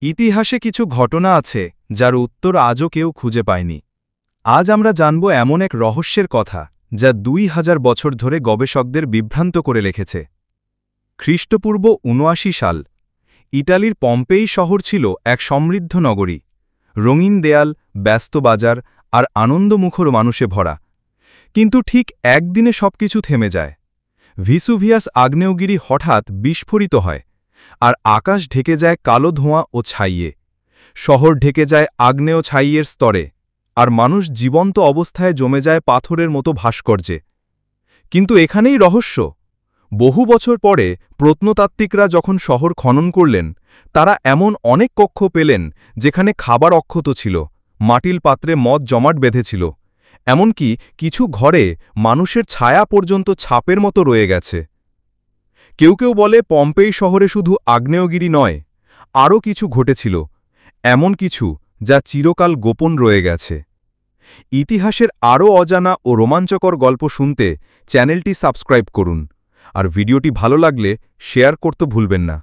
ইতিহাসে কিছু ঘটনা আছে যার উত্তর আজও কেউ খুঁজে পায়নি। আজ আমরা জানব এমন এক রহস্যের কথা যা ২০০০ বছর ধরে গবেষকদের বিভ্রান্ত করে রেখেছে। খ্রিস্টপূর্ব ৭৯ সাল ইটালির পম্পেই শহর ছিল এক সমৃদ্ধ নগরী, রঙিন দেয়াল, ব্যস্ত বাজার আর আনন্দমুখর মানুষে ভরা। কিন্তু ঠিক একদিনে সবকিছু থেমে যায়। ভিসুভিয়াস আগ্নেয়গিরি হঠাৎ বিস্ফোরিত হয়, আর আকাশ ঢেকে যায় কালো ধোঁয়া ও ছাইয়ে। শহর ঢেকে যায় আগ্নেয় ছাইয়ের স্তরে, আর মানুষ জীবন্ত অবস্থায় জমে যায় পাথরের মতো ভাস্কর্যে। কিন্তু এখানেই রহস্য। বহু বছর পরে প্রত্নতাত্ত্বিকরা যখন শহর খনন করলেন, তারা এমন অনেক কক্ষ পেলেন যেখানে খাবার অক্ষত ছিল, মাটির পাত্রে মদ জমাট বেঁধেছিল, এমনকি কিছু ঘরে মানুষের ছায়া পর্যন্ত ছাপের মতো রয়ে গেছে। কেউ কেউ বলে পম্পেই শহরে শুধু আগ্নেয়গিরি নয়, আরও কিছু ঘটেছিল, এমন কিছু যা চিরকাল গোপন রয়ে গেছে। ইতিহাসের আরও অজানা ও রোমাঞ্চকর গল্প শুনতে চ্যানেলটি সাবস্ক্রাইব করুন, আর ভিডিওটি ভালো লাগলে শেয়ার করতে ভুলবেন না।